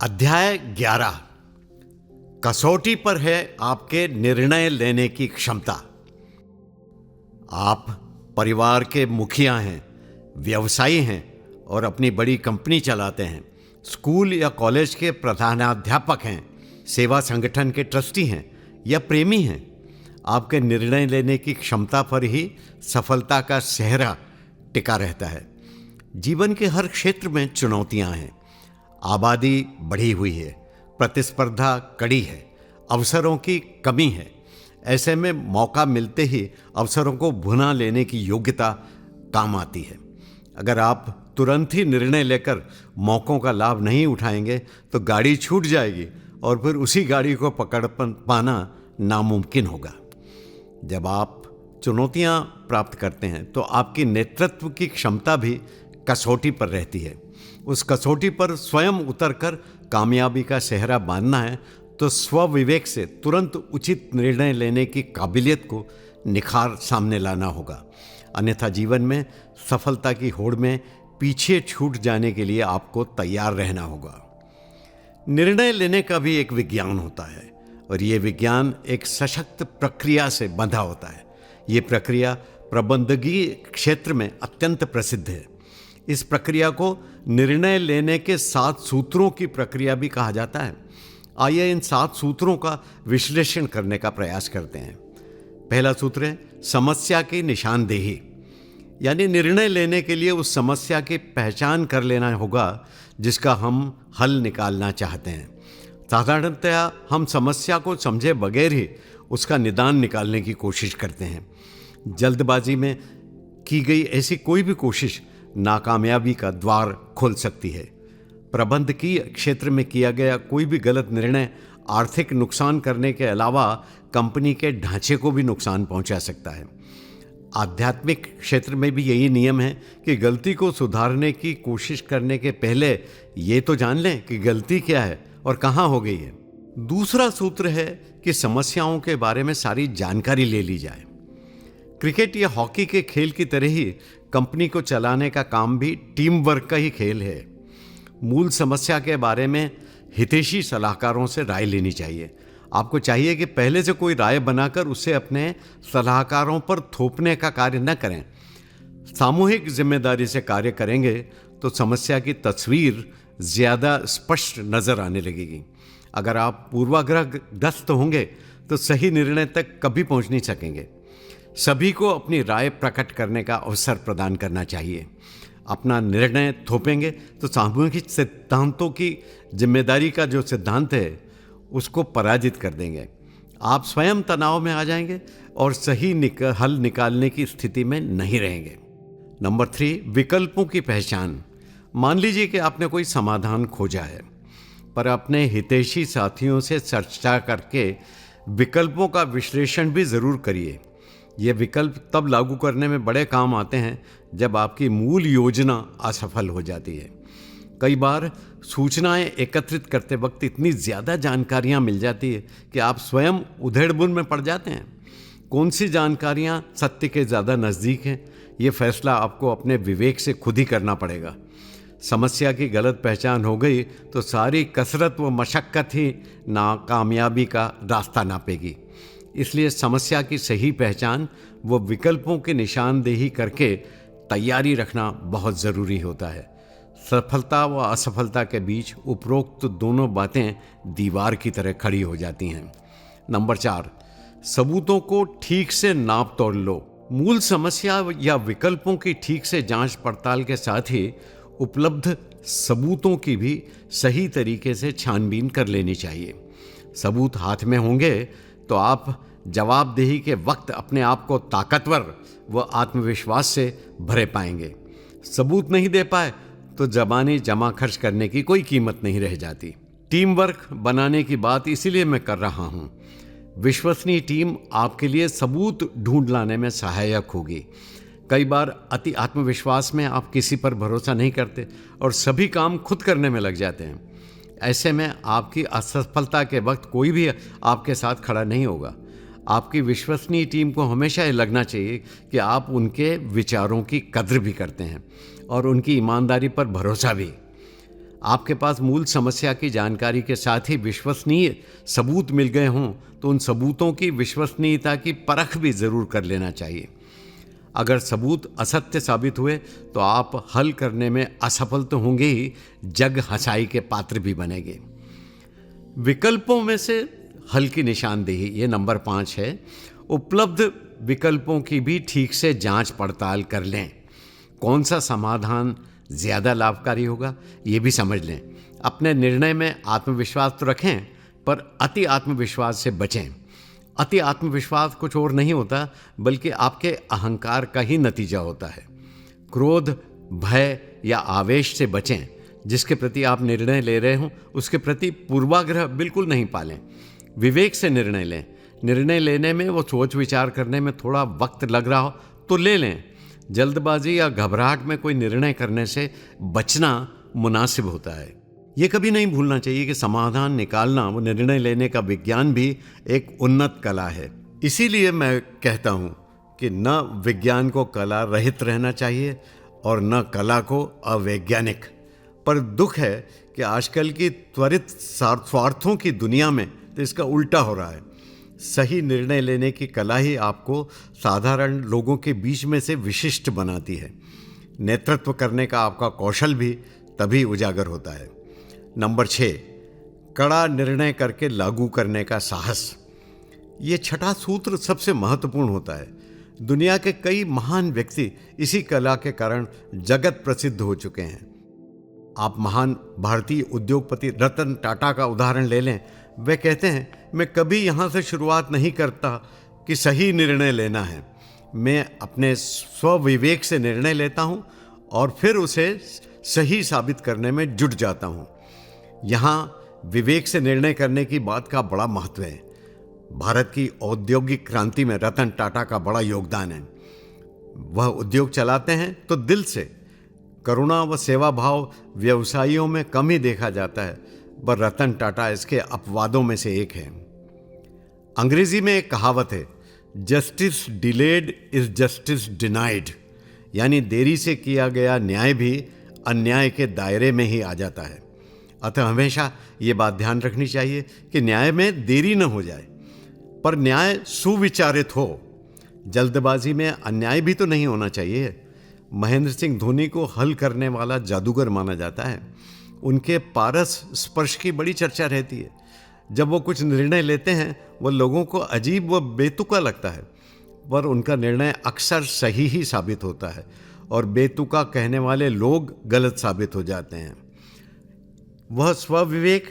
अध्याय 11 कसौटी पर है आपके निर्णय लेने की क्षमता। आप परिवार के मुखिया हैं, व्यवसायी हैं और अपनी बड़ी कंपनी चलाते हैं, स्कूल या कॉलेज के प्रधानाध्यापक हैं, सेवा संगठन के ट्रस्टी हैं या प्रेमी हैं। आपके निर्णय लेने की क्षमता पर ही सफलता का सेहरा टिका रहता है। जीवन के हर क्षेत्र में चुनौतियां हैं। आबादी बढ़ी हुई है, प्रतिस्पर्धा कड़ी है, अवसरों की कमी है। ऐसे में मौका मिलते ही अवसरों को भुना लेने की योग्यता काम आती है। अगर आप तुरंत ही निर्णय लेकर मौक़ों का लाभ नहीं उठाएंगे तो गाड़ी छूट जाएगी और फिर उसी गाड़ी को पकड़ पाना नामुमकिन होगा। जब आप चुनौतियां प्राप्त करते हैं तो आपकी नेतृत्व की क्षमता भी कसौटी पर रहती है। उस कसौटी पर स्वयं उतरकर कामयाबी का सेहरा बांधना है तो स्वविवेक से तुरंत उचित निर्णय लेने की काबिलियत को निखार सामने लाना होगा। अन्यथा जीवन में सफलता की होड़ में पीछे छूट जाने के लिए आपको तैयार रहना होगा। निर्णय लेने का भी एक विज्ञान होता है और ये विज्ञान एक सशक्त प्रक्रिया से बंधा होता है। ये प्रक्रिया प्रबंधकीय क्षेत्र में अत्यंत प्रसिद्ध है। इस प्रक्रिया को निर्णय लेने के 7 सूत्रों की प्रक्रिया भी कहा जाता है। आइए इन 7 सूत्रों का विश्लेषण करने का प्रयास करते हैं। पहला सूत्र है समस्या की निशानदेही, यानी निर्णय लेने के लिए उस समस्या की पहचान कर लेना होगा जिसका हम हल निकालना चाहते हैं। साधारणतया हम समस्या को समझे बगैर ही उसका निदान निकालने की कोशिश करते हैं। जल्दबाजी में की गई ऐसी कोई भी कोशिश नाकामयाबी का द्वार खोल सकती है। प्रबंधकीय क्षेत्र में किया गया कोई भी गलत निर्णय आर्थिक नुकसान करने के अलावा कंपनी के ढांचे को भी नुकसान पहुंचा सकता है। आध्यात्मिक क्षेत्र में भी यही नियम है कि गलती को सुधारने की कोशिश करने के पहले ये तो जान लें कि गलती क्या है और कहाँ हो गई है। दूसरा सूत्र है कि समस्याओं के बारे में सारी जानकारी ले ली जाए। क्रिकेट या हॉकी के खेल की तरह ही कंपनी को चलाने का काम भी टीम वर्क का ही खेल है। मूल समस्या के बारे में हितैषी सलाहकारों से राय लेनी चाहिए। आपको चाहिए कि पहले से कोई राय बनाकर उसे अपने सलाहकारों पर थोपने का कार्य न करें। सामूहिक जिम्मेदारी से कार्य करेंगे तो समस्या की तस्वीर ज़्यादा स्पष्ट नज़र आने लगेगी। अगर आप पूर्वाग्रहग्रस्त होंगे तो सही निर्णय तक कभी पहुंच नहीं सकेंगे। सभी को अपनी राय प्रकट करने का अवसर प्रदान करना चाहिए। अपना निर्णय थोपेंगे तो सामूहिक सिद्धांतों की जिम्मेदारी का जो सिद्धांत है उसको पराजित कर देंगे। आप स्वयं तनाव में आ जाएंगे और सही हल निकालने की स्थिति में नहीं रहेंगे। नंबर 3, विकल्पों की पहचान। मान लीजिए कि आपने कोई समाधान खोजा है, पर अपने हितैषी साथियों से चर्चा करके विकल्पों का विश्लेषण भी ज़रूर करिए। ये विकल्प तब लागू करने में बड़े काम आते हैं जब आपकी मूल योजना असफल हो जाती है। कई बार सूचनाएं एकत्रित करते वक्त इतनी ज़्यादा जानकारियां मिल जाती है कि आप स्वयं उधेड़-बुन में पड़ जाते हैं। कौन सी जानकारियां सत्य के ज़्यादा नज़दीक हैं, ये फैसला आपको अपने विवेक से खुद ही करना पड़ेगा। समस्या की गलत पहचान हो गई तो सारी कसरत व मशक्क़त ही नाकामयाबी का रास्ता नापेगी। इसलिए समस्या की सही पहचान व विकल्पों की निशानदेही करके तैयारी रखना बहुत ज़रूरी होता है। सफलता व असफलता के बीच उपरोक्त दोनों बातें दीवार की तरह खड़ी हो जाती हैं। नंबर 4, सबूतों को ठीक से नाप तोल लो। मूल समस्या या विकल्पों की ठीक से जांच पड़ताल के साथ ही उपलब्ध सबूतों की भी सही तरीके से छानबीन कर लेनी चाहिए। सबूत हाथ में होंगे तो आप जवाबदेही के वक्त अपने आप को ताकतवर व आत्मविश्वास से भरे पाएंगे। सबूत नहीं दे पाए तो ज़बानी जमा खर्च करने की कोई कीमत नहीं रह जाती। टीम वर्क बनाने की बात इसीलिए मैं कर रहा हूँ। विश्वसनीय टीम आपके लिए सबूत ढूंढ लाने में सहायक होगी। कई बार अति आत्मविश्वास में आप किसी पर भरोसा नहीं करते और सभी काम खुद करने में लग जाते हैं। ऐसे में आपकी असफलता के वक्त कोई भी आपके साथ खड़ा नहीं होगा। आपकी विश्वसनीय टीम को हमेशा ये लगना चाहिए कि आप उनके विचारों की कद्र भी करते हैं और उनकी ईमानदारी पर भरोसा भी। आपके पास मूल समस्या की जानकारी के साथ ही विश्वसनीय सबूत मिल गए हों तो उन सबूतों की विश्वसनीयता की परख भी ज़रूर कर लेना चाहिए। अगर सबूत असत्य साबित हुए तो आप हल करने में असफल तो होंगे ही, जग हंसाई के पात्र भी बनेंगे। विकल्पों में से हल की निशानदेही, ये नंबर 5 है। उपलब्ध विकल्पों की भी ठीक से जांच पड़ताल कर लें। कौन सा समाधान ज़्यादा लाभकारी होगा ये भी समझ लें। अपने निर्णय में आत्मविश्वास तो रखें, पर अति आत्मविश्वास से बचें। अति आत्मविश्वास कुछ और नहीं होता बल्कि आपके अहंकार का ही नतीजा होता है। क्रोध, भय या आवेश से बचें। जिसके प्रति आप निर्णय ले रहे हों उसके प्रति पूर्वाग्रह बिल्कुल नहीं पालें। विवेक से निर्णय लें। निर्णय लेने में वो सोच विचार करने में थोड़ा वक्त लग रहा हो तो ले लें। जल्दबाजी या घबराहट में कोई निर्णय करने से बचना मुनासिब होता है। ये कभी नहीं भूलना चाहिए कि समाधान निकालना, वो निर्णय लेने का विज्ञान भी एक उन्नत कला है। इसीलिए मैं कहता हूँ कि न विज्ञान को कला रहित रहना चाहिए और न कला को अवैज्ञानिक। पर दुख है कि आजकल की त्वरित स्वार्थों की दुनिया में तो इसका उल्टा हो रहा है। सही निर्णय लेने की कला ही आपको साधारण लोगों के बीच में से विशिष्ट बनाती है। नेतृत्व करने का आपका कौशल भी तभी उजागर होता है। नंबर 6, कड़ा निर्णय करके लागू करने का साहस। ये छठा सूत्र सबसे महत्वपूर्ण होता है। दुनिया के कई महान व्यक्ति इसी कला के कारण जगत प्रसिद्ध हो चुके हैं। आप महान भारतीय उद्योगपति रतन टाटा का उदाहरण ले लें। वे कहते हैं, मैं कभी यहाँ से शुरुआत नहीं करता कि सही निर्णय लेना है। मैं अपने स्वविवेक से निर्णय लेता हूँ और फिर उसे सही साबित करने में जुट जाता हूँ। यहाँ विवेक से निर्णय करने की बात का बड़ा महत्व है। भारत की औद्योगिक क्रांति में रतन टाटा का बड़ा योगदान है। वह उद्योग चलाते हैं तो दिल से। करुणा व सेवा भाव व्यवसायियों में कम ही देखा जाता है, पर रतन टाटा इसके अपवादों में से एक है। अंग्रेजी में एक कहावत है, justice delayed is justice denied, यानी देरी से किया गया न्याय भी अन्याय के दायरे में ही आ जाता है। अतः हमेशा ये बात ध्यान रखनी चाहिए कि न्याय में देरी न हो जाए, पर न्याय सुविचारित हो। जल्दबाजी में अन्याय भी तो नहीं होना चाहिए। महेंद्र सिंह धोनी को हल करने वाला जादूगर माना जाता है। उनके पारस स्पर्श की बड़ी चर्चा रहती है। जब वो कुछ निर्णय लेते हैं वो लोगों को अजीब व बेतुका लगता है, पर उनका निर्णय अक्सर सही ही साबित होता है और बेतुका कहने वाले लोग गलत साबित हो जाते हैं। वह स्वविवेक,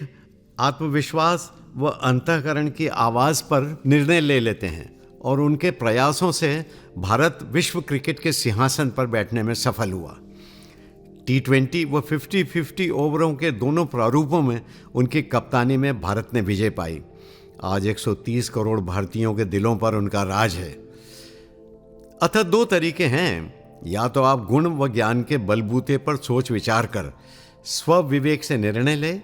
आत्मविश्वास व अंतःकरण की आवाज़ पर निर्णय ले लेते हैं और उनके प्रयासों से भारत विश्व क्रिकेट के सिंहासन पर बैठने में सफल हुआ। T20 व 50-50 ओवरों के दोनों प्रारूपों में उनकी कप्तानी में भारत ने विजय पाई। आज 130 करोड़ भारतीयों के दिलों पर उनका राज है। अतः 2 तरीके हैं, या तो आप गुण व ज्ञान के बलबूते पर सोच विचार कर स्व विवेक से निर्णय लें,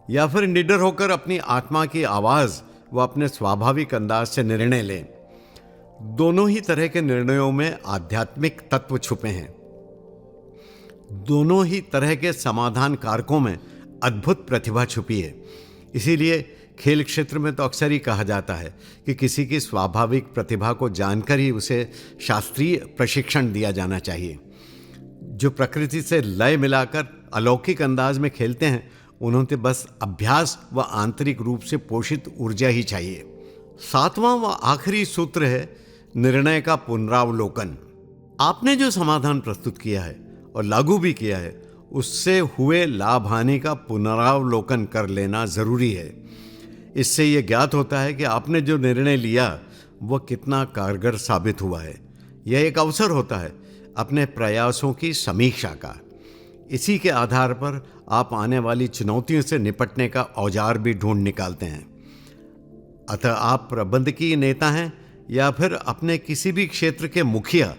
या फिर निडर होकर अपनी आत्मा की आवाज़ व अपने स्वाभाविक अंदाज से निर्णय लें। दोनों ही तरह के निर्णयों में आध्यात्मिक तत्व छुपे हैं। दोनों ही तरह के समाधान कारकों में अद्भुत प्रतिभा छुपी है। इसीलिए खेल क्षेत्र में तो अक्सर ही कहा जाता है कि किसी की स्वाभाविक प्रतिभा को जानकर ही उसे शास्त्रीय प्रशिक्षण दिया जाना चाहिए। जो प्रकृति से लय मिलाकर अलौकिक अंदाज में खेलते हैं उन्हें बस अभ्यास व आंतरिक रूप से पोषित ऊर्जा ही चाहिए। 7वां व आखिरी सूत्र है निर्णय का पुनरावलोकन। आपने जो समाधान प्रस्तुत किया है और लागू भी किया है उससे हुए लाभ हानि का पुनरावलोकन कर लेना जरूरी है। इससे ये ज्ञात होता है कि आपने जो निर्णय लिया वह कितना कारगर साबित हुआ है। यह एक अवसर होता है अपने प्रयासों की समीक्षा का। इसी के आधार पर आप आने वाली चुनौतियों से निपटने का औजार भी ढूंढ निकालते हैं। अतः आप प्रबंधकीय नेता हैं या फिर अपने किसी भी क्षेत्र के मुखिया,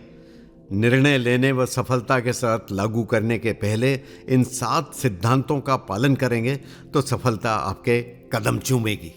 निर्णय लेने व सफलता के साथ लागू करने के पहले इन 7 सिद्धांतों का पालन करेंगे तो सफलता आपके कदम चूमेगी।